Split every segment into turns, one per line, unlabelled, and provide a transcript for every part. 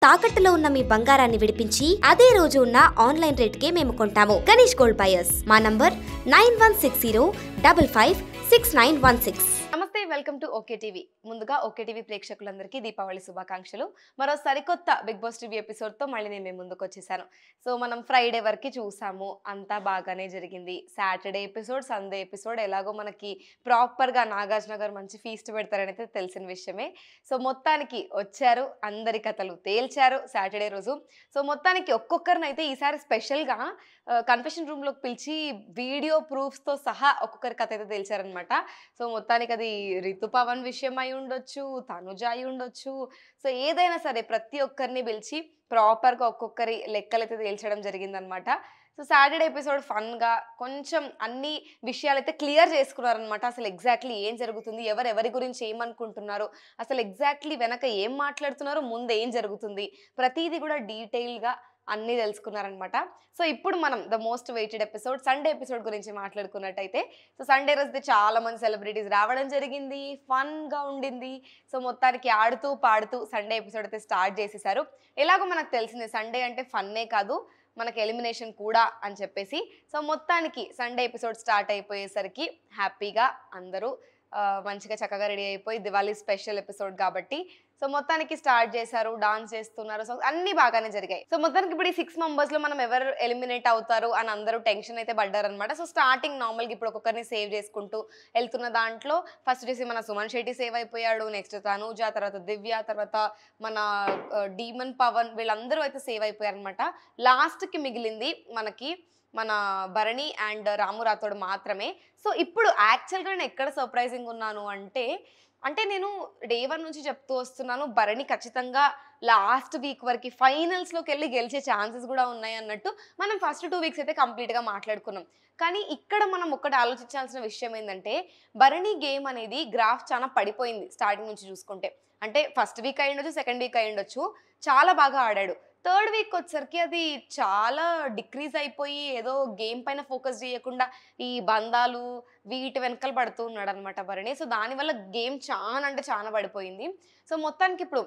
తాకట్టులో ఉన్న మీ బంగారాన్ని విడిపించి అదే రోజు ఉన్న ఆన్లైన్ రేటుకే మేము కొంటాము. Ganesh gold buyers. మా నంబర్ 9160556916.
నమస్తే, వెల్కమ్ టు ఓకే టీవీ. ముందుగా ఓకే టీవీ ప్రేక్షకులందరికీ దీపావళి శుభాకాంక్షలు. మరో సరికొత్త బిగ్ బాస్ టీవీ ఎపిసోడ్తో మళ్ళీ నేను మేము ముందుకు వచ్చేసాను. సో మనం ఫ్రైడే వరకు చూసాము, అంతా బాగానే జరిగింది. సాటర్డే ఎపిసోడ్, సండే ఎపిసోడ్ ఎలాగో మనకి ప్రాపర్గా నాగార్జున గారు మంచి ఫీస్ట్ పెడతారని అయితే తెలిసిన విషయమే. సో మొత్తానికి వచ్చారు, అందరి కథలు తేల్చారు సాటర్డే రోజు. సో మొత్తానికి ఒక్కొక్కరినైతే ఈసారి స్పెషల్గా కన్ఫెషన్ రూమ్లోకి పిలిచి వీడియో ప్రూఫ్స్తో సహా ఒక్కొక్కరి కథ అయితే తేల్చారనమాట. సో మొత్తానికి అది రితుపవన్ విషయం అయి ఉండొచ్చు, తనుజ అయి ఉండొచ్చు. సో ఏదైనా సరే ప్రతి ఒక్కరిని పిలిచి ప్రాపర్గా ఒక్కొక్కరి లెక్కలైతే తేల్చడం జరిగిందనమాట. సో సాటర్డే ఎపిసోడ్ ఫన్గా కొంచెం అన్ని విషయాలైతే క్లియర్ చేసుకున్నారనమాట. అసలు ఎగ్జాక్ట్లీ ఏం జరుగుతుంది, ఎవరెవరి గురించి ఏమనుకుంటున్నారు, అసలు ఎగ్జాక్ట్లీ వెనక ఏం మాట్లాడుతున్నారు, ముందు ఏం జరుగుతుంది, ప్రతిదీ కూడా డీటెయిల్గా అన్నీ తెలుసుకున్నారనమాట. సో ఇప్పుడు మనం the most weighted episode Sunday episode గురించి మాట్లాడుకున్నట్టయితే, సో సండే రోజు చాలా మంది సెలబ్రిటీస్ రావడం జరిగింది, ఫన్గా ఉండింది. సో మొత్తానికి ఆడుతూ పాడుతూ సండే ఎపిసోడ్ అయితే స్టార్ట్ చేసేసారు. ఎలాగో మనకు తెలిసిందే సండే అంటే ఫన్నే కాదు, మనకి ఎలిమినేషన్ కూడా అని చెప్పేసి. సో మొత్తానికి సండే ఎపిసోడ్ స్టార్ట్ అయిపోయేసరికి హ్యాపీగా అందరూ మంచిగా చక్కగా రెడీ అయిపోయి, దివాళీ స్పెషల్ ఎపిసోడ్ కాబట్టి సో మొత్తానికి స్టార్ట్ చేశారు, డాన్స్ చేస్తున్నారు. సో అన్ని బాగానే జరిగాయి. సో మొత్తానికి ఇప్పుడు ఈ 6 మెంబర్స్లో మనం ఎవరు ఎలిమినేట్ అవుతారు అని అందరూ టెన్షన్ అయితే పడ్డారనమాట. సో స్టార్టింగ్ నార్మల్గా ఇప్పుడు ఒక్కొక్కరిని సేవ్ చేసుకుంటూ వెళ్తున్న దాంట్లో ఫస్ట్ చేసి మన సుమన్ శెట్టి సేవ్ అయిపోయాడు, నెక్స్ట్ తనూజ, తర్వాత దివ్య, తర్వాత మన డీమన్ పవన్, వీళ్ళందరూ అయితే సేవ్ అయిపోయారనమాట. లాస్ట్కి మిగిలింది మనకి మన భరణి అండ్ రాము రాథోడ్ మాత్రమే. సో ఇప్పుడు యాక్చువల్గా నేను ఎక్కడ సర్ప్రైజింగ్ ఉన్నాను అంటే నేను డే 1 నుంచి చెప్తూ వస్తున్నాను, భరణి ఖచ్చితంగా లాస్ట్ వీక్ వరకు ఫైనల్స్లోకి వెళ్ళి గెలిచే ఛాన్సెస్ కూడా ఉన్నాయి అన్నట్టు మనం ఫస్ట్ 2 వీక్స్ అయితే కంప్లీట్గా మాట్లాడుకున్నాం. కానీ ఇక్కడ మనం ఒక్కటి ఆలోచించాల్సిన విషయం ఏంటంటే, భరణి గేమ్ అనేది గ్రాఫ్ చాలా పడిపోయింది స్టార్టింగ్ నుంచి చూసుకుంటే. అంటే ఫస్ట్ వీక్ అయి ఉండొచ్చు, సెకండ్ వీక్ అయి ఉండొచ్చు, చాలా బాగా ఆడాడు. థర్డ్ వీక్ వచ్చేసరికి అది చాలా డిక్రీజ్ అయిపోయి ఏదో గేమ్ పైన ఫోకస్ చేయకుండా ఈ బంధాలు వీటి వెనకాల పడుతూ ఉన్నాడు అనమాట భరణి. సో దానివల్ల గేమ్ చాలా అంటే చాలా పడిపోయింది. సో మొత్తానికి ఇప్పుడు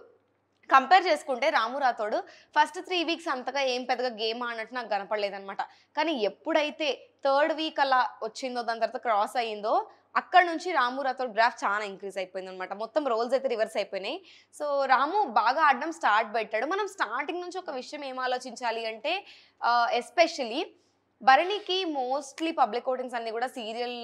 కంపేర్ చేసుకుంటే రాము రాథోడ్ ఫస్ట్ 3 వీక్స్ అంతగా ఏం పెద్దగా గేమ్ ఆడినట్టు నాకు కనపడలేదనమాట. కానీ ఎప్పుడైతే థర్డ్ వీక్ అలా వచ్చిందో, దాని తర్వాత క్రాస్ అయ్యిందో, అక్కడ నుంచి రాము రాథోడ్ గ్రాఫ్ చాలా ఇంక్రీజ్ అయిపోయింది అనమాట. మొత్తం రోల్స్ అయితే రివర్స్ అయిపోయినాయి. సో రాము బాగా ఆడడం స్టార్ట్ పెట్టాడు. మనం స్టార్టింగ్ నుంచి ఒక విషయం ఏం ఆలోచించాలి అంటే, ఎస్పెషలీ భరణికి మోస్ట్లీ పబ్లిక్ ఓటింగ్స్ అన్ని కూడా సీరియల్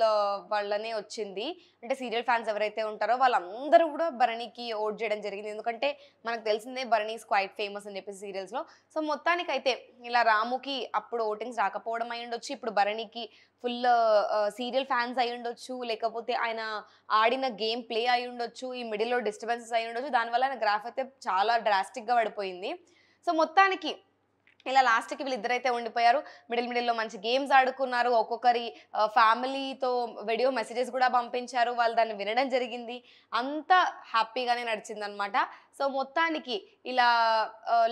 వల్లనే వచ్చింది. అంటే సీరియల్ ఫ్యాన్స్ ఎవరైతే ఉంటారో వాళ్ళందరూ కూడా భరణికి ఓట్ చేయడం జరిగింది. ఎందుకంటే మనకు తెలిసిందే భరణి ఈస్ క్వైట్ ఫేమస్ అని చెప్పేసి సీరియల్స్లో. సో మొత్తానికైతే ఇలా రాముకి అప్పుడు ఓటింగ్స్ రాకపోవడం అయి ఉండొచ్చు, ఇప్పుడు భరణికి ఫుల్ సీరియల్ ఫ్యాన్స్ అయి ఉండొచ్చు, లేకపోతే ఆయన ఆడిన గేమ్ ప్లే అయి ఉండొచ్చు, ఈ మిడిల్లో డిస్టర్బెన్సెస్ అయి ఉండొచ్చు, దానివల్ల ఆయన గ్రాఫ్ అయితే చాలా డ్రాస్టిక్గా పడిపోయింది. సో మొత్తానికి ఇలా లాస్ట్కి వీళ్ళిద్దరైతే ఉండిపోయారు. మిడిల్లో మంచి గేమ్స్ ఆడుకున్నారు, ఒక్కొక్కరి ఫ్యామిలీతో వీడియో మెసేజెస్ కూడా పంపించారు, వాళ్ళు దాన్ని వినడం జరిగింది, అంతా హ్యాపీగానే నడిచిందనమాట. సో మొత్తానికి ఇలా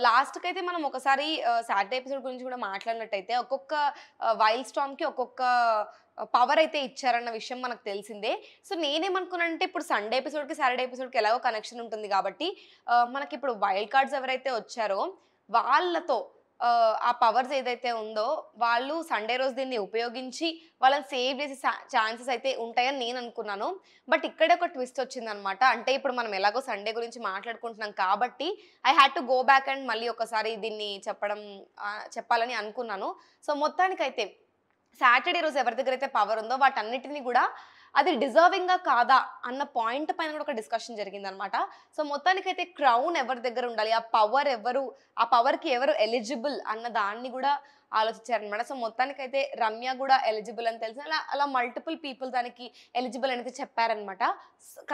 లాస్ట్కి అయితే మనం ఒకసారి సాటర్డే ఎపిసోడ్ గురించి కూడా మాట్లాడినట్టయితే, ఒక్కొక్క వైల్డ్ స్టార్మ్కి ఒక్కొక్క పవర్ అయితే ఇచ్చారన్న విషయం మనకు తెలిసిందే. సో నేనేమనుకున్నానంటే, ఇప్పుడు సండే ఎపిసోడ్కి సాటర్డే ఎపిసోడ్కి ఎలాగో కనెక్షన్ ఉంటుంది కాబట్టి మనకి ఇప్పుడు వైల్డ్ కార్డ్స్ ఎవరైతే వచ్చారో వాళ్ళతో ఆ పవర్స్ ఏదైతే ఉందో వాళ్ళు సండే రోజు దీన్ని ఉపయోగించి వాళ్ళని సేవ్ చేసే ఛాన్సెస్ అయితే ఉంటాయని నేను అనుకున్నాను. బట్ ఇక్కడే ఒక ట్విస్ట్ వచ్చిందనమాట. అంటే ఇప్పుడు మనం ఎలాగో సండే గురించి మాట్లాడుకుంటున్నాం కాబట్టి I had to go back and మళ్ళీ ఒకసారి దీన్ని చెప్పాలని అనుకున్నాను. సో మొత్తానికైతే సాటర్డే రోజు ఎవరి దగ్గర అయితే పవర్ ఉందో వాటన్నిటిని కూడా అది డిజర్వింగ్గా కాదా అన్న పాయింట్ పైన కూడా ఒక డిస్కషన్ జరిగిందనమాట. సో మొత్తానికైతే క్రౌన్ ఎవరి దగ్గర ఉండాలి, ఆ పవర్కి ఎవరు ఎలిజిబుల్ అన్న దాన్ని కూడా ఆలోచించారనమాట. సో మొత్తానికైతే రమ్య కూడా ఎలిజిబుల్ అని తెలిసి అలా మల్టిపుల్ పీపుల్ దానికి ఎలిజిబుల్ అనేది చెప్పారనమాట.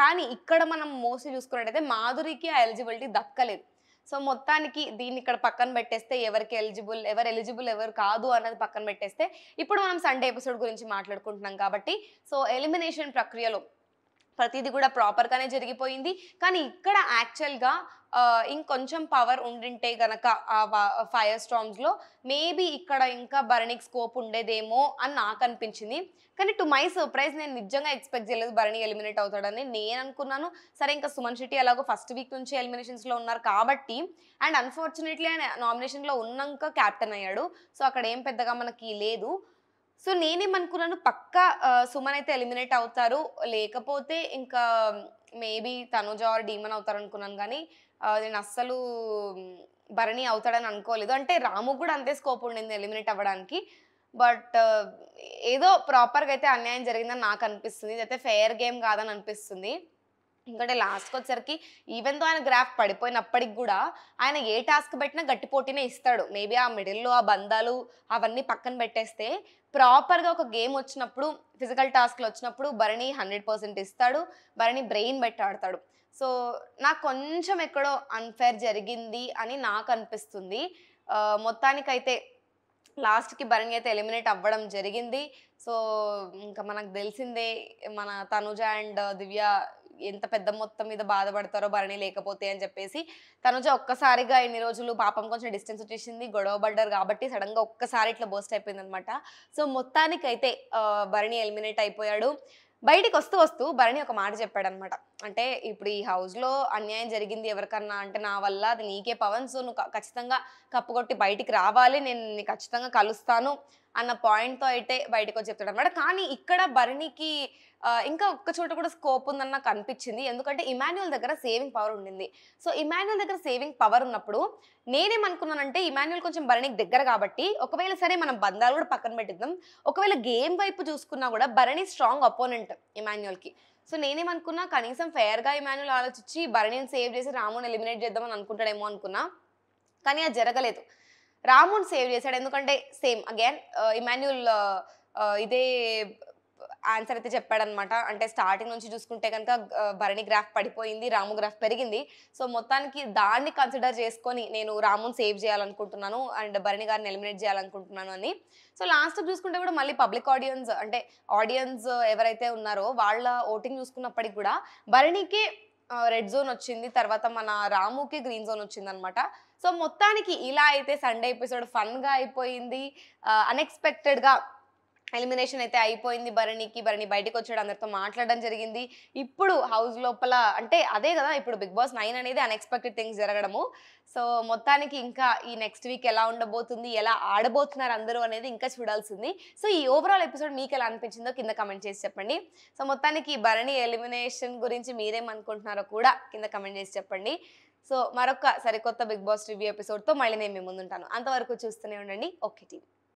కానీ ఇక్కడ మనం మోస్ట్లీ చూసుకున్నట్టయితే మాధురికి ఆ ఎలిజిబిలిటీ దక్కలేదు. సో మొత్తానికి దీన్ని ఇక్కడ పక్కన పెట్టేస్తే ఎవరు ఎలిజిబుల్ ఎవరు కాదు అన్నది పక్కన పెట్టేస్తే, ఇప్పుడు మనం సండే ఎపిసోడ్ గురించి మాట్లాడుకుంటున్నాం కాబట్టి, సో ఎలిమినేషన్ ప్రక్రియలో ప్రతిదీ కూడా ప్రాపర్గానే జరిగిపోయింది. కానీ ఇక్కడ యాక్చువల్గా ఇంకొంచెం పవర్ ఉండింటే గనక ఫైర్ స్టార్మ్స్లో మేబీ ఇక్కడ ఇంకా భరణికి స్కోప్ ఉండేదేమో అని నాకు అనిపించింది. కానీ టు మై సర్ప్రైజ్ నేను నిజంగా ఎక్స్పెక్ట్ చేయలేదు భరణి ఎలిమినేట్ అవుతాడని. నేను అనుకున్నాను సరే ఇంకా సుమన్ శెట్టి ఎలాగో ఫస్ట్ వీక్ నుంచి ఎలిమినేషన్స్లో ఉన్నారు కాబట్టి, అండ్ అన్ఫార్చునేట్లీ ఆయన నామినేషన్లో ఉన్నాక క్యాప్టెన్ అయ్యాడు. సో అక్కడ ఏం పెద్దగా మనకి లేదు. సో నేనేమనుకున్నాను పక్కా సుమన్ అయితే ఎలిమినేట్ అవుతారు, లేకపోతే ఇంకా మేబీ తనుజ ఆర్ డీమన్ అవుతారు అనుకున్నాను. కానీ నేను అస్సలు భరణి అవుతాడని అనుకోలేదు. అంటే రాము కూడా అంతే స్కోప్ ఉండింది ఎలిమినేట్ అవ్వడానికి. బట్ ఏదో ప్రాపర్గా అయితే అన్యాయం జరిగిందని నాకు అనిపిస్తుంది. ఇదైతే ఫెయిర్ గేమ్ కాదని అనిపిస్తుంది. ఎందుకంటే లాస్ట్కి వచ్చేసరికి ఈవెన్ దో ఆయన గ్రాఫ్ పడిపోయినప్పటికి కూడా ఆయన ఏ టాస్క్ పెట్టినా గట్టి పోటీనే ఇస్తాడు. మేబీ ఆ మిడిల్లో ఆ బంధాలు అవన్నీ పక్కన పెట్టేస్తే ప్రాపర్గా ఒక గేమ్ వచ్చినప్పుడు, ఫిజికల్ టాస్క్లు వచ్చినప్పుడు భరణి 100% ఇస్తాడు. భరణి బ్రెయిన్ పెట్టి ఆడతాడు. సో నాకు కొంచెం ఎక్కడో అన్ఫేర్ జరిగింది అని నాకు అనిపిస్తుంది. మొత్తానికైతే లాస్ట్కి భరణి అయితే ఎలిమినేట్ అవ్వడం జరిగింది. సో ఇంకా మనకు తెలిసిందే మన తనుజ అండ్ దివ్య ఎంత పెద్ద మొత్తం మీద బాధపడతారో భరణి లేకపోతే అని చెప్పేసి. తనుజ ఒక్కసారిగా ఇన్ని రోజులు పాపం కొంచెం డిస్టెన్స్ వచ్చేసింది, గొడవ పడ్డారు కాబట్టి సడన్గా ఒక్కసారి ఇట్లా బర్స్ట్ అయిపోయింది అనమాట. సో మొత్తానికైతే భరణి ఎలిమినేట్ అయిపోయాడు. బయటికి వస్తూ వస్తూ భరణి ఒక మాట చెప్పాడనమాట. అంటే ఇప్పుడు ఈ హౌస్లో అన్యాయం జరిగింది ఎవరికన్నా అంటే నా వల్ల, అది నీకే పవన్. సో నువ్వు ఖచ్చితంగా కప్పుకొట్టి బయటికి రావాలి, నేను నీ ఖచ్చితంగా కలుస్తాను అన్న పాయింట్తో అయితే బయటకు వచ్చి చెప్తాడు అనమాట. కానీ ఇక్కడ భరణికి ఇంకా ఒక్క చోట కూడా స్కోప్ ఉందని నాకు అనిపించింది. ఎందుకంటే ఇమాన్యుయల్ దగ్గర సేవింగ్ పవర్ ఉండింది. సో ఇమాన్యుయల్ దగ్గర సేవింగ్ పవర్ ఉన్నప్పుడు నేనేమనుకున్నానంటే ఇమాన్యుయల్ కొంచెం భరణికి దగ్గర కాబట్టి ఒకవేళ సరే మనం బంధాలు కూడా పక్కన పెట్టిద్దాం, ఒకవేళ గేమ్ వైపు చూసుకున్నా కూడా భరణి స్ట్రాంగ్ అపోనెంట్ ఇమాన్యుయల్కి. సో నేనేమనుకున్నా కనీసం ఫెయిర్గా ఇమాన్యుయల్ ఆలోచించి భరణిని సేవ్ చేసి రాముని ఎలిమినేట్ చేద్దామని అనుకుంటాడేమో అనుకున్నా. కానీ అది జరగలేదు. రాముని సేవ్ చేశాడు. ఎందుకంటే సేమ్ అగైన్ ఇమాన్యుయల్ ఇదే ఆన్సర్ అయితే చెప్పాడనమాట. అంటే స్టార్టింగ్ నుంచి చూసుకుంటే కనుక భరణి గ్రాఫ్ పడిపోయింది, రాము గ్రాఫ్ పెరిగింది. సో మొత్తానికి దాన్ని కన్సిడర్ చేసుకొని నేను రాముని సేవ్ చేయాలనుకుంటున్నాను అండ్ భరణి గారిని ఎలిమినేట్ చేయాలనుకుంటున్నాను అని. సో లాస్ట్ చూసుకుంటే కూడా మళ్ళీ పబ్లిక్ ఆడియన్స్ అంటే ఆడియన్స్ ఎవరైతే ఉన్నారో వాళ్ళ ఓటింగ్ చూసుకున్నప్పటికి కూడా భరణికి రెడ్ జోన్ వచ్చింది, తర్వాత మన రాముకి గ్రీన్ జోన్ వచ్చింది అనమాట. సో మొత్తానికి ఇలా అయితే సండే ఎపిసోడ్ ఫన్గా అయిపోయింది. అన్ఎక్స్పెక్టెడ్గా ఎలిమినేషన్ అయితే అయిపోయింది భరణికి. భరణి బయటకు వచ్చాడు, అందరితో మాట్లాడడం జరిగింది. ఇప్పుడు హౌస్ లోపల అంటే అదే కదా ఇప్పుడు బిగ్ బాస్ 9 అనేది అన్ఎక్స్పెక్టెడ్ థింగ్స్ జరగడము. సో మొత్తానికి ఇంకా ఈ నెక్స్ట్ వీక్ ఎలా ఉండబోతుంది, ఎలా ఆడబోతున్నారు అందరూ అనేది ఇంకా చూడాల్సింది. సో ఈ ఓవరాల్ ఎపిసోడ్ మీకు ఎలా అనిపించిందో కింద కమెంట్ చేసి చెప్పండి. సో మొత్తానికి భరణి ఎలిమినేషన్ గురించి మీరేమనుకుంటున్నారో కూడా కింద కమెంట్ చేసి చెప్పండి. సో మరొక సరికొత్త బిగ్ బాస్ రివ్యూ ఎపిసోడ్తో మళ్ళీ నేను మీ ముందుంటాను. అంతవరకు చూస్తూనే ఉండండి ఓకే టీవీ.